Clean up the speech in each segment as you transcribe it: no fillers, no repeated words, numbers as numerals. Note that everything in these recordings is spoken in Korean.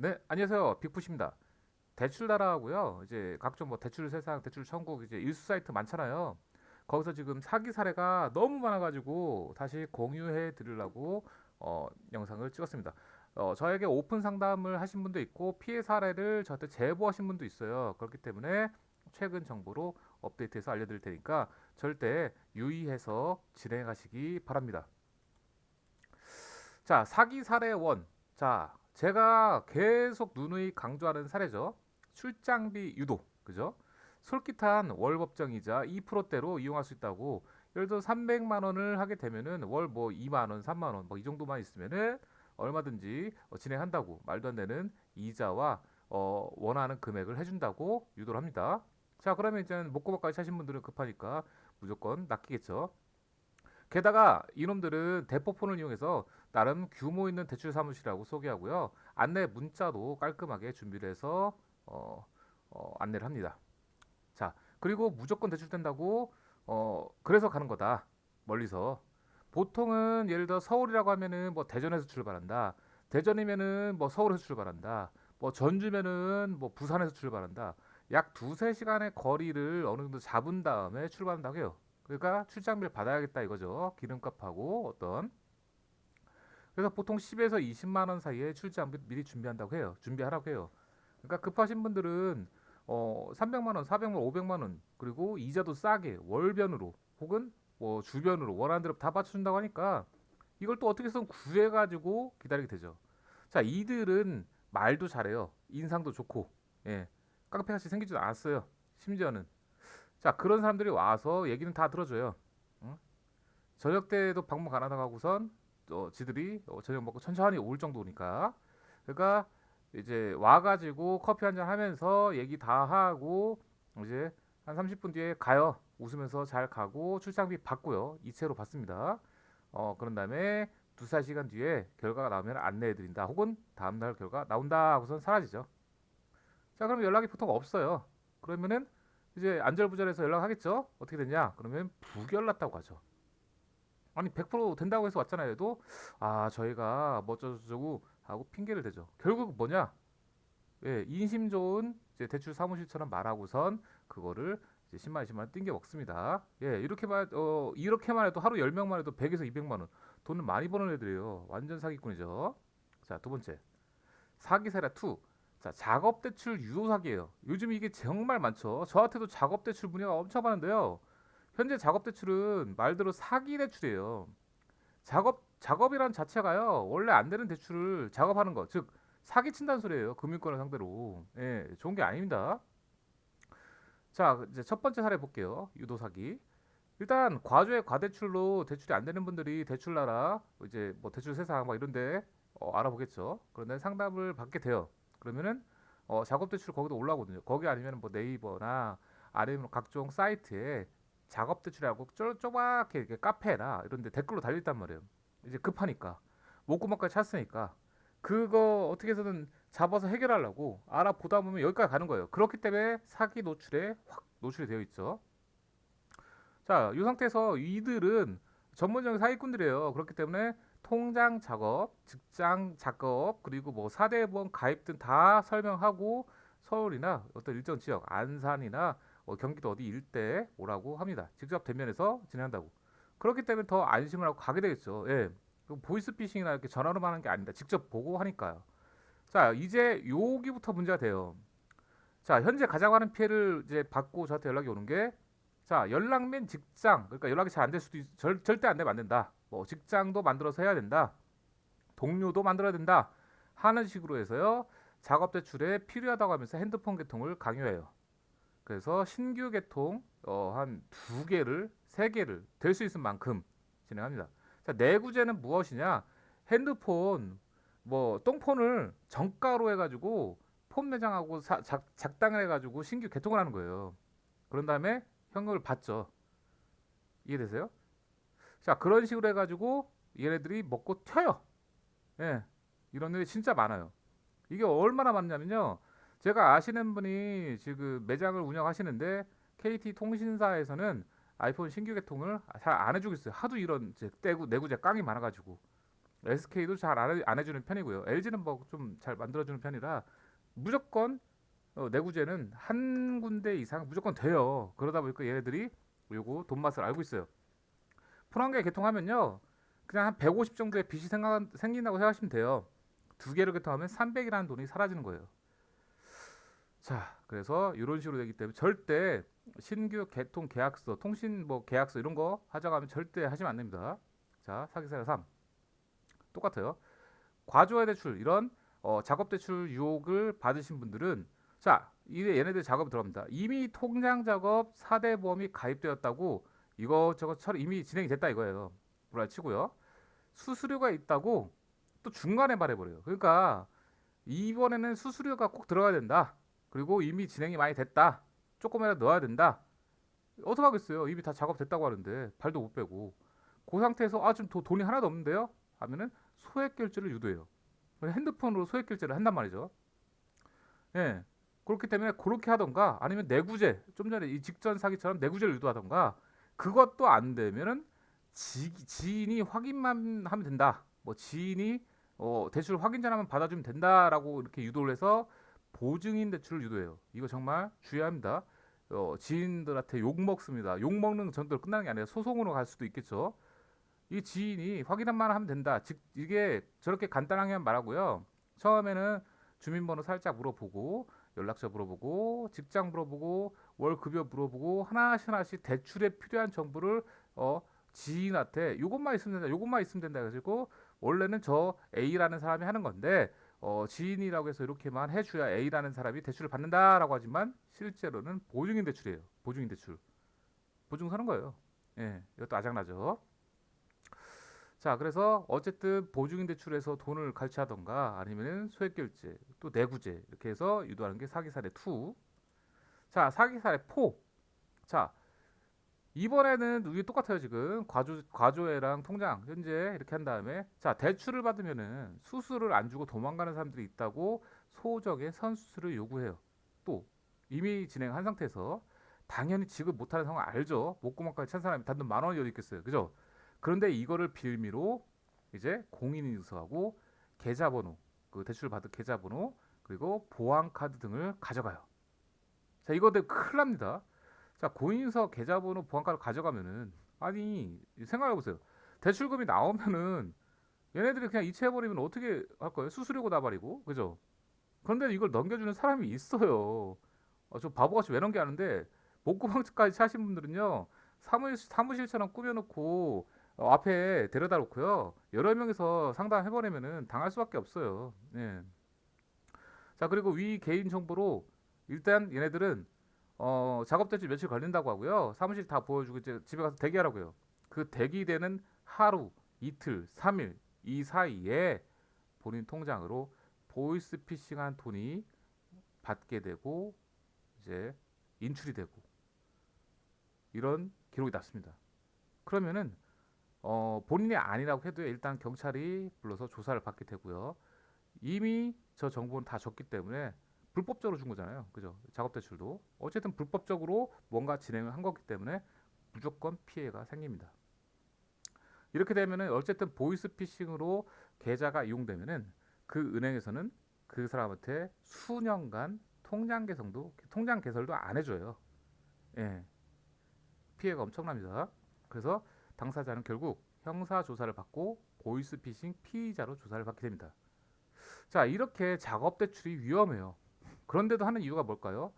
네, 안녕하세요. 빅푸시입니다. 대출나라하고요. 이제 각종 뭐 대출 세상, 대출 천국 이제 일수 사이트 많잖아요. 거기서 지금 사기 사례가 너무 많아가지고 다시 공유해 드리려고 영상을 찍었습니다. 저에게 오픈 상담을 하신 분도 있고 피해 사례를 저한테 제보하신 분도 있어요. 그렇기 때문에 최근 정보로 업데이트해서 알려드릴 테니까 절대 유의해서 진행하시기 바랍니다. 자, 사기 사례 원. 자, 제가 계속 누누이 강조하는 사례죠. 출장비 유도. 그죠? 솔깃한 월 법정이자 2%대로 이용할 수 있다고. 예를 들어 300만 원을 하게 되면은 월 뭐 2만 원, 3만 원, 뭐 이 정도만 있으면은 얼마든지 진행한다고. 말도 안 되는 이자와 원하는 금액을 해준다고 유도를 합니다. 자, 그러면 이제 목고박까지 사신 분들은 급하니까 무조건 낚이겠죠. 게다가 이놈들은 대포폰을 이용해서 나름 규모 있는 대출 사무실이라고 소개하고요. 안내 문자도 깔끔하게 준비를 해서 안내를 합니다. 자, 그리고 무조건 대출된다고 그래서 가는 거다. 멀리서. 보통은 예를 들어 서울이라고 하면은 뭐 대전에서 출발한다. 대전이면은 뭐 서울에서 출발한다. 뭐 전주면은 뭐 부산에서 출발한다. 약 두세 시간의 거리를 어느 정도 잡은 다음에 출발한다고 해요. 그러니까 출장비를 받아야겠다 이거죠. 기름값하고 어떤. 그래서 보통 10에서 20만 원 사이에 출장비 미리 준비한다고 해요. 준비하라고 해요. 그러니까 급하신 분들은 300만 원, 400만 원, 500만 원 그리고 이자도 싸게 월변으로 혹은 뭐 주변으로 원하는 대로 다 맞춰준다고 하니까 이걸 또 어떻게 든 구해가지고 기다리게 되죠. 자, 이들은 말도 잘해요. 인상도 좋고, 예, 깡패같이 생기지도 않았어요. 심지어는 자, 그런 사람들이 와서 얘기는 다 들어줘요. 응? 저녁 때도 방문 가능하다고 하고선 지들이 저녁 먹고 천천히 올 정도니까. 그러니까 이제 와가지고 커피 한잔 하면서 얘기 다 하고 이제 한 30분 뒤에 가요. 웃으면서 잘 가고 출장비 받고요. 이체로 받습니다. 그런 다음에 두세 시간 뒤에 결과가 나오면 안내해드린다. 혹은 다음날 결과 나온다 하고선 사라지죠. 자, 그럼 연락이 보통 없어요. 그러면은 이제 안절부절해서 연락하겠죠. 어떻게 됐냐? 그러면 부결났다고 하죠. 아니 100% 된다고 해서 왔잖아요. 해도 저희가 뭐 어쩌고저쩌고 하고 핑계를 대죠. 결국 뭐냐? 예, 인심 좋은 이제 대출 사무실처럼 말하고선 그거를 이제 10만 원, 20만 원 띵겨 먹습니다. 예, 이렇게만 해도 하루 10명만 해도 100에서 200만 원 돈을 많이 버는 애들이에요. 완전 사기꾼이죠. 자, 두 번째. 사기 사례 2. 자, 작업 대출 유도 사기예요. 요즘 이게 정말 많죠. 저한테도 작업 대출 문의가 엄청 많은데요. 현재 작업 대출은 말대로 사기 대출이에요. 작업이란 자체가요. 원래 안 되는 대출을 작업하는 거. 즉 사기 친다는 소리예요. 금융권을 상대로. 예, 좋은 게 아닙니다. 자, 이제 첫 번째 사례 볼게요. 유도 사기. 일단 과조의 과대출로 대출이 안 되는 분들이 대출나라 이제 뭐 대출 세상 막 이런데 알아보겠죠. 그런데 상담을 받게 돼요. 그러면은 작업 대출 거기도 올라오거든요. 거기 아니면 뭐 네이버나 아니면 각종 사이트에 작업 대출이라고 쪼박하게 이렇게 카페나 이런데 댓글로 달렸단 말이에요. 이제 급하니까 목구멍까지 찼으니까 그거 어떻게 해서든 잡아서 해결하려고 알아보다 보면 여기까지 가는 거예요. 그렇기 때문에 사기 노출에 확 노출이 되어 있죠. 자, 이 상태에서 이들은 전문적인 사기꾼들이에요. 그렇기 때문에 통장 작업, 직장 작업, 그리고 뭐 4대 보험 가입 등 다 설명하고 서울이나 어떤 일정 지역, 안산이나 경기도 어디 일대 오라고 합니다. 직접 대면해서 진행한다고. 그렇기 때문에 더 안심을 하고 가게 되겠죠. 예. 보이스피싱이나 이렇게 전화로만 하는 게 아니다. 직접 보고 하니까요. 자, 이제 여기부터 문제가 돼요. 자, 현재 가장 많은 피해를 이제 받고 저한테 연락이 오는 게 자, 연락 및 직장. 그러니까 연락이 잘 안 될 수도 절대 안 되면 안 된다. 뭐 직장도 만들어서 해야 된다. 동료도 만들어야 된다. 하는 식으로 해서요. 작업 대출에 필요하다고 하면서 핸드폰 개통을 강요해요. 그래서 신규 개통 한 두 개를 세 개를 될 수 있을 만큼 진행합니다. 자, 내구재는 무엇이냐? 핸드폰 뭐 똥폰을 정가로 해가지고 폰 매장하고 작당을 해가지고 신규 개통을 하는 거예요. 그런 다음에 현금을 받죠. 이해되세요? 자, 그런 식으로 해가지고 얘네들이 먹고 튀어요. 예, 이런 일이 진짜 많아요. 이게 얼마나 많냐면요. 제가 아시는 분이 지금 매장을 운영하시는데 KT 통신사에서는 아이폰 신규 개통을 잘 안 해주고 있어요. 하도 이런 이제 내구재 깡이 많아가지고. SK도 잘 안 해주는 편이고요. LG는 뭐 좀 잘 만들어주는 편이라 무조건 내구재는 한 군데 이상 무조건 돼요. 그러다 보니까 얘네들이 요거 돈 맛을 알고 있어요. 포란계 개통하면요, 그냥 한 150 정도의 빚이 생긴다고 생각하시면 돼요. 두 개를 개통하면 300이라는 돈이 사라지는 거예요. 자, 그래서 이런 식으로 되기 때문에 절대 신규 개통 계약서, 통신 뭐 계약서 이런 거 하자고 하면 절대 하시면 안 됩니다. 자, 사기사례 3 똑같아요. 과조화 대출 이런 작업 대출 유혹을 받으신 분들은 자, 이제 얘네들 작업 들어갑니다. 이미 통장 작업 4대 보험이 가입되었다고 이것저것 처리 이미 진행이 됐다 이거예요. 불알치고요. 수수료가 있다고 또 중간에 말해버려요. 그러니까 이번에는 수수료가 꼭 들어가야 된다. 그리고 이미 진행이 많이 됐다. 조금이라도 넣어야 된다. 어떡하겠어요. 이미 다 작업됐다고 하는데 발도 못 빼고 그 상태에서 아 지금 돈이 하나도 없는데요? 하면은 소액 결제를 유도해요. 핸드폰으로 소액 결제를 한단 말이죠. 예. 그렇기 때문에 그렇게 하던가 아니면 내구재 좀 전에 이 직전 사기처럼 내구재를 유도하던가 그것도 안 되면은 지인이 확인만 하면 된다. 뭐 지인이 대출 확인 전화만 받아주면 된다라고 이렇게 유도를 해서 보증인 대출을 유도해요. 이거 정말 주의합니다. 지인들한테 욕 먹습니다. 욕 먹는 정도로 끝나는 게 아니라 소송으로 갈 수도 있겠죠. 이 지인이 확인만 하면 된다. 즉 이게 저렇게 간단하게 말하고요. 처음에는 주민번호 살짝 물어보고 연락처 물어보고 직장 물어보고 월 급여 물어보고 하나씩 대출에 필요한 정보를 지인한테 요것만 있으면 된다. 요것만 있으면 된다 해가지고 원래는 저 A라는 사람이 하는 건데 지인이라고 해서 이렇게만 해줘야 A라는 사람이 대출을 받는다라고 하지만 실제로는 보증인 대출이에요. 보증인 대출. 보증 서는 거예요. 예, 이것도 아장나죠. 자, 그래서 어쨌든 보증인 대출에서 돈을 갈취하던가 아니면은 소액결제, 또 내구재 이렇게 해서 유도하는 게 사기 사례 2. 자, 사기 사례 4. 자, 이번에는 이게 똑같아요 지금 과조회랑 통장 현재 이렇게 한 다음에 자 대출을 받으면은 수수료를 안 주고 도망가는 사람들이 있다고 소정의 선수수를 요구해요. 또 이미 진행한 상태에서 당연히 지급 못하는 상황 알죠. 목구멍까지 찬 사람이 단돈 10,000원이 어디 있겠어요, 그죠? 그런데 이거를 빌미로 이제 공인인증서하고 계좌번호, 그 대출 받은 계좌번호 그리고 보안카드 등을 가져가요. 자 이거 되게 큰일 납니다. 자, 고인인서 계좌번호 보안카드 가져가면은 아니 생각해 보세요. 대출금이 나오면은 얘네들이 그냥 이체해버리면 어떻게 할 거예요? 수수료고 나발이고 그죠? 그런데 이걸 넘겨주는 사람이 있어요. 저 바보같이 왜 넘겨하는데 목구멍까지 차신 분들은요 사무실처럼 꾸며놓고 앞에 데려다 놓고요 여러 명이서 상담해버리면은 당할 수밖에 없어요. 예. 자 그리고 위 개인 정보로 일단 얘네들은 작업 대출 며칠 걸린다고 하고요. 사무실 다 보여주고 이제 집에 가서 대기하라고요. 그 대기되는 하루, 이틀, 3일 이 사이에 본인 통장으로 보이스피싱한 돈이 받게 되고 이제 인출이 되고 이런 기록이 났습니다. 그러면은 본인이 아니라고 해도 일단 경찰이 불러서 조사를 받게 되고요. 이미 저 정보는 다 줬기 때문에 불법적으로 준 거잖아요. 그죠? 작업 대출도 어쨌든 불법적으로 뭔가 진행을 한 거기 때문에 무조건 피해가 생깁니다. 이렇게 되면은 어쨌든 보이스피싱으로 계좌가 이용되면은 그 은행에서는 그 사람한테 수년간 통장 개설도 안 해줘요. 예, 피해가 엄청납니다. 그래서 당사자는 결국 형사 조사를 받고 보이스피싱 피의자로 조사를 받게 됩니다. 자, 이렇게 작업 대출이 위험해요. 그런데도 하는 이유가 뭘까요?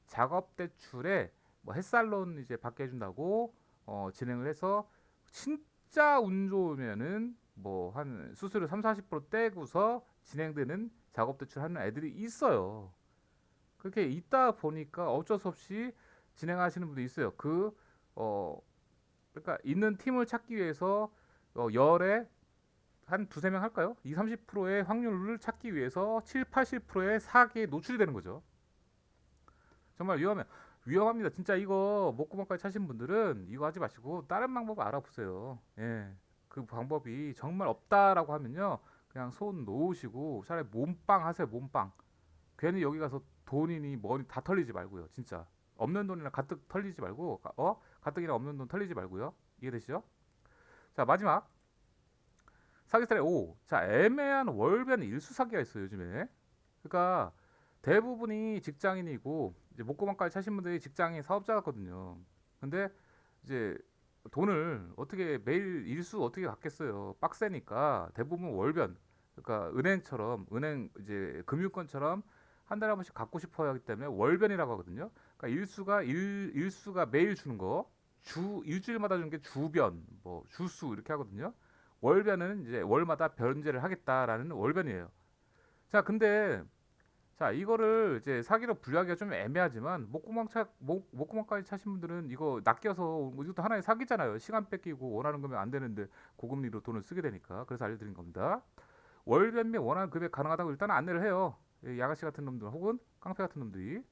작업 대출에 뭐 햇살론 이제 받게 해준다고 진행을 해서 진짜 운 좋으면은 뭐 한 수수료 3, 40% 떼고서 진행되는 작업 대출 하는 애들이 있어요. 그렇게 있다 보니까 어쩔 수 없이 진행하시는 분도 있어요. 그러니까 있는 팀을 찾기 위해서 열에 한 두세 명 할까요? 2, 30%의 확률을 찾기 위해서 7, 80%의 사기에 노출이 되는 거죠. 정말 위험합니다. 진짜 이거 목구멍까지 차신 분들은 이거 하지 마시고 다른 방법 알아보세요. 예. 그 방법이 정말 없다라고 하면요. 그냥 손 놓으시고 차라리 몸빵 하세요. 몸빵. 괜히 여기 가서 돈이니 뭐니 다 털리지 말고요. 진짜. 없는 돈이나 가뜩 털리지 말고 가뜩이나 없는 돈 털리지 말고요. 이해되시죠? 자, 마지막 사기 사례 5. 자, 애매한 월변 일수 사기가 있어요, 요즘에. 그러니까 대부분이 직장인이고 이제 목구멍까지 차신 분들이 직장인 사업자거든요. 근데 이제 돈을 어떻게 매일 일수 어떻게 갚겠어요? 빡세니까 대부분 월변. 그러니까 은행 이제 금융권처럼 한 달에 한 번씩 갚고 싶어 하기 때문에 월변이라고 하거든요. 그러니까 일수가 매일 주는 거, 주 일주일마다 주는 게 주변, 뭐 주수 이렇게 하거든요. 월변은 이제 월마다 변제를 하겠다라는 월변이에요. 자, 근데 자, 이거를 이제 사기로 분류하기가 좀 애매하지만 목구멍까지 차신 분들은 이거 낚여서 이것도 하나의 사기잖아요. 시간 뺏기고 원하는 금액 안 되는데 고금리로 돈을 쓰게 되니까. 그래서 알려드린 겁니다. 월변 및 원하는 금액 가능하다고 일단 안내를 해요. 양아치 같은 놈들 혹은 깡패 같은 놈들이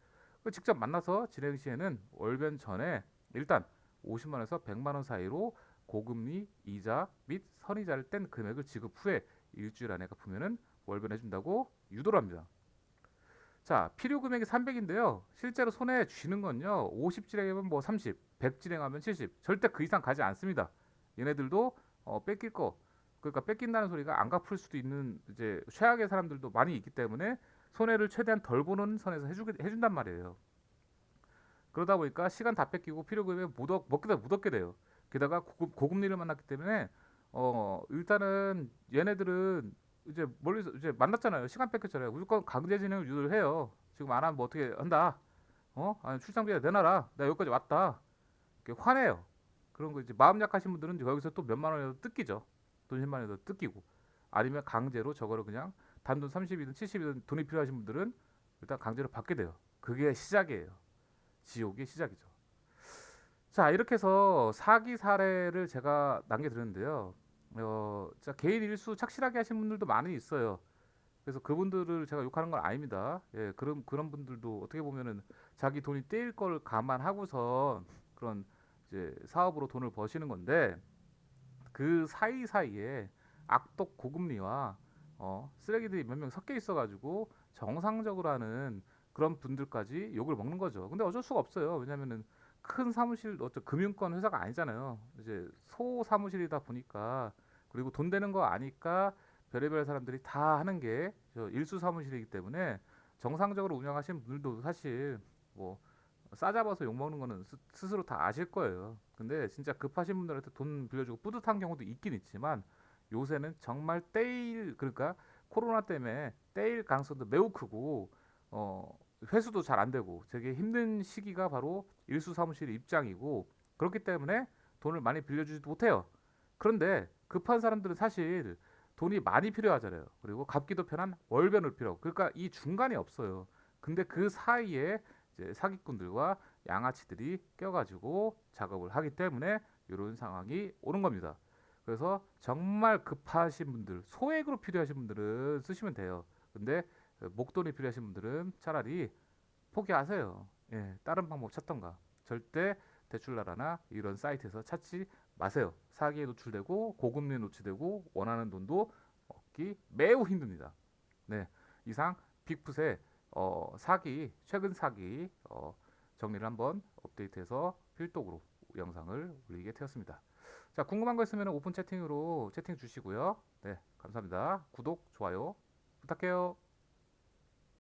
직접 만나서 진행 시에는 월변 전에 일단 50만 원에서 100만 원 사이로 고금리 이자 및 선이자를 뗀 금액을 지급 후에 일주일 안에 갚으면은 월변해 준다고 유도를 합니다. 자, 필요 금액이 300인데요. 실제로 손에 쥐는 건요. 50진행하면 뭐 30, 100진행하면 70. 절대 그 이상 가지 않습니다. 얘네들도 뺏길 거. 그러니까 뺏긴다는 소리가 안 갚을 수도 있는 이제 최악의 사람들도 많이 있기 때문에 손해를 최대한 덜 보는 선에서 해준단 말이에요. 그러다 보니까 시간 다 뺏기고 필요 금액 못 얻게 돼요. 게다가 고금리를 만났기 때문에 일단은 얘네들은 이제 멀리서 이제 만났잖아요. 시간 뺏겼잖아요. 무조건 강제 진행을 유도를 해요. 지금 안 하면 뭐 어떻게 한다. 아니 출장비야 내놔라. 내가 여기까지 왔다. 이렇게 화내요. 그런 거 이제 마음 약하신 분들은 거기서 또 몇만 원이라도 뜯기죠. 돈 10만 원이라도 뜯기고. 아니면 강제로 저거를 그냥 단돈 30이든 70이든 돈이 필요하신 분들은 일단 강제로 받게 돼요. 그게 시작이에요. 지옥의 시작이죠. 자, 이렇게 해서 사기 사례를 제가 남겨드렸는데요. 자, 개인 일수 착실하게 하신 분들도 많이 있어요. 그래서 그분들을 제가 욕하는 건 아닙니다. 예, 그런 분들도 어떻게 보면은 자기 돈이 떼일 걸 감안하고서 그런 이제 사업으로 돈을 버시는 건데 그 사이사이에 악독 고금리와 쓰레기들이 몇 명 섞여 있어가지고 정상적으로 하는 그런 분들까지 욕을 먹는 거죠. 근데 어쩔 수가 없어요. 왜냐면은 큰 사무실 어떤 금융권 회사가 아니잖아요. 이제 소 사무실이다 보니까 그리고 돈 되는 거 아니까 별의별 사람들이 다 하는 게 일수 사무실이기 때문에 정상적으로 운영하시는 분들도 사실 뭐 싸잡아서 욕먹는 거는 스스로 다 아실 거예요. 근데 진짜 급하신 분들한테 돈 빌려주고 뿌듯한 경우도 있긴 있지만 요새는 정말 그러니까 코로나 때문에 떼일 가능성도 매우 크고 회수도 잘 안 되고 되게 힘든 시기가 바로 일수 사무실의 입장이고 그렇기 때문에 돈을 많이 빌려주지도 못해요. 그런데 급한 사람들은 사실 돈이 많이 필요하잖아요. 그리고 갚기도 편한 월변을 필요하고 그러니까 이 중간이 없어요. 근데 그 사이에 이제 사기꾼들과 양아치들이 껴가지고 작업을 하기 때문에 이런 상황이 오는 겁니다. 그래서 정말 급하신 분들, 소액으로 필요하신 분들은 쓰시면 돼요. 근데 목돈이 필요하신 분들은 차라리 포기하세요. 예, 다른 방법 찾던가. 절대 대출나라나 이런 사이트에서 찾지 마세요. 사기에 노출되고 고금리에 노출되고 원하는 돈도 얻기 매우 힘듭니다. 네, 이상 빅풋의 최근 사기 정리를 한번 업데이트해서 필독으로 영상을 올리게 되었습니다. 자, 궁금한 거 있으면 오픈 채팅으로 채팅 주시고요. 네, 감사합니다. 구독, 좋아요 부탁해요.